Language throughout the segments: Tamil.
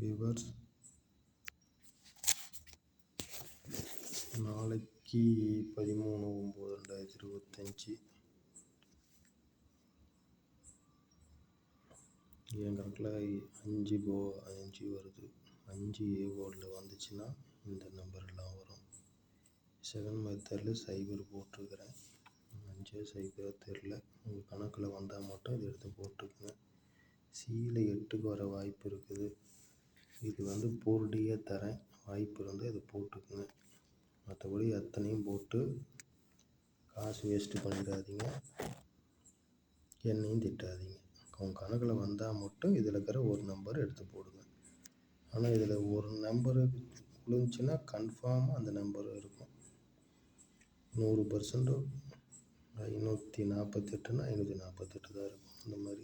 விவர்ஸ், நாளைக்கு 13/9/2025 என் கணக்கில் 5 வருது. 5A போர்டில் வந்துச்சுன்னா இந்த நம்பர் எல்லாம் வரும். செகண்ட் மெத்தடில் 0 போட்டிருக்கிறேன். 5 தெரில. உங்கள் கணக்கில் வந்தால் மட்டும் இதை எடுத்து போட்டுக்குங்க. Cயில் 8க்கு வர வாய்ப்பு இருக்குது. இது போர்டியே தரேன், வாய்ப்பு இருந்தால் இதை போட்டுக்குங்க. மற்றபடி அத்தனையும் போட்டு காசு வேஸ்ட்டு பண்ணிடாதீங்க, என்னையும் திட்டாதீங்க. உங்கள் கணக்கில் வந்தால் மட்டும் இதில் இருக்கிற ஒரு நம்பர் எடுத்து போடுங்க. ஆனால் இதில் ஒரு நம்பரு விழுந்துச்சுன்னா கன்ஃபார்மாக அந்த நம்பர் இருக்கும். 100% 548ன்னா 548 தான் இருக்கும். அந்த மாதிரி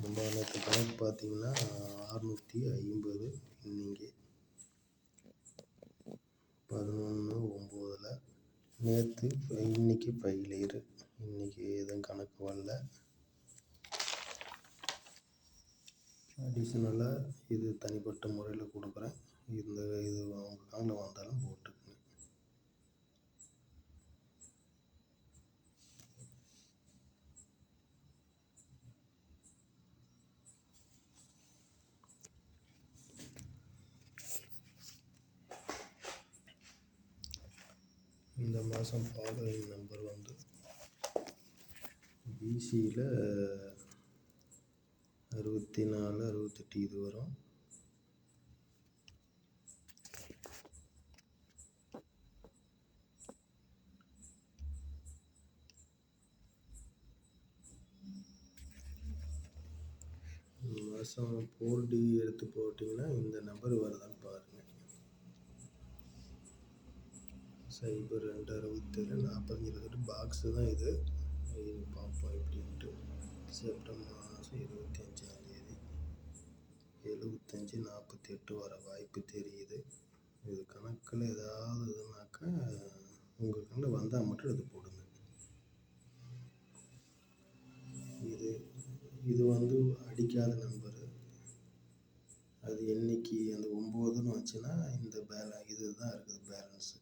முந்தானத்து கணக்கு பார்த்தீங்கன்னா 650 இன்னைக்கு 11/9. நேற்று இன்னைக்கு ஃபெயிலியரு. இன்னைக்கு எதுவும் கணக்கு வரல. அடிஷ்னலாக இது தனிப்பட்ட முறையில் கொடுக்குறேன். இது உங்கள் கணக்கில் வந்தாலும் போட்டுக்குங்க. இந்த மாதம் ஃபாலோயிங் நம்பர் பிசியில் 64, 68 இது வரும். இந்த மாதம் 4D எடுத்து போட்டிங்கன்னா இந்த நம்பர் வருதான்னு பாருங்கள். 0267 40 பாக்ஸு தான் இது. பார்ப்போம் எப்படின்ட்டு. செப்டம்பர் மாதம் 25ஆம் தேதி 75 48 வர வாய்ப்பு தெரியுது. இது கணக்கில் ஏதாவது இதுனாக்கா உங்கள் கணக்கில் வந்தால் மட்டும் இது போடுங்க. இது அடிக்காத நம்பரு. அது என்னைக்கு அந்த 9ன்னு வச்சுன்னா இந்த இதுதான் இருக்குது பேலன்ஸு.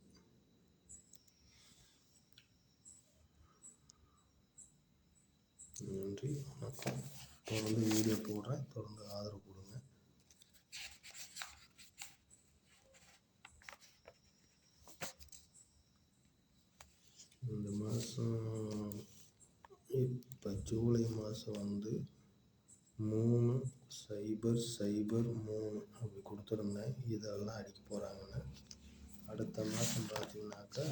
நன்றி, வணக்கம். தொடர்ந்து வீடியோ போடுறேன், தொடர்ந்து ஆதரவு கொடுங்க. இந்த மாதம் இப்போ ஜூலை மாதம் 3003 அப்படி கொடுத்துருந்தேன். இதெல்லாம் அடிக்க போகிறாங்கன்னு. அடுத்த மாதம் பார்த்தீங்கன்னாக்கா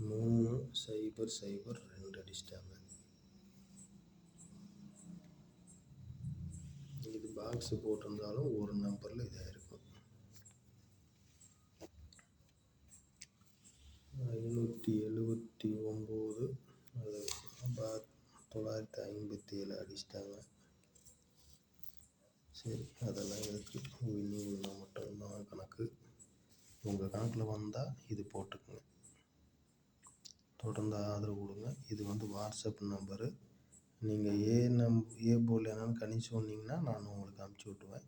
3002 அடிச்சிட்டாங்க. இது பாக்ஸு போட்டிருந்தாலும் ஒரு நம்பரில் இதாக இருக்கும். 579 அது 957 அடிச்சிட்டாங்க. சரி, அதெல்லாம் எதுக்கு, விழுந்தா மட்டும்தான் கணக்கு. உங்கள் கணக்கில் வந்தால் இது போட்டுக்குங்க. தொடர்ந்து ஆதரவு கொடுங்க. இது வாட்ஸ்அப் நம்பரு. நீங்கள் ஏ போர்டில் என்னென்னு கணிச்சு சொன்னீங்கன்னா நான் உங்களுக்கு அனுப்பிச்சி விட்டுருவேன்.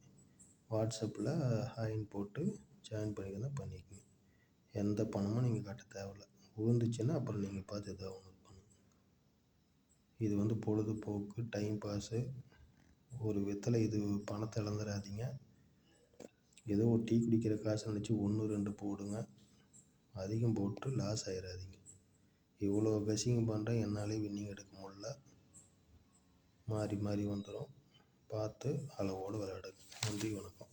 வாட்ஸ்அப்பில் ஹாய்ன்னு போட்டு ஜாயின் பண்ணிக்கங்க. எந்த பணமும் நீங்கள் கட்ட தேவையில்ல. விழுந்துச்சுன்னா அப்புறம் நீங்கள் பார்த்து எதாவது ஒன்று பண்ணுங்க. இது பொழுதுபோக்கு, டைம் பாஸு. ஒரு விதத்தில் இது பணத்தை இழந்துடாதீங்க. ஏதோ ஒரு டீ குடிக்கிற காசு நினச்சி 1 2 போடுங்க. அதிகம் போட்டு லாஸ் ஆகிடாதீங்க. இவ்வளோ கெஸ்ஸிங் பண்ணுறேன், என்னாலே வின்னிங் எடுக்க முடியல. மாறி மாறி வந்துடும். பார்த்து அளவோடு விளையாடுங்க. நன்றி, வணக்கம்.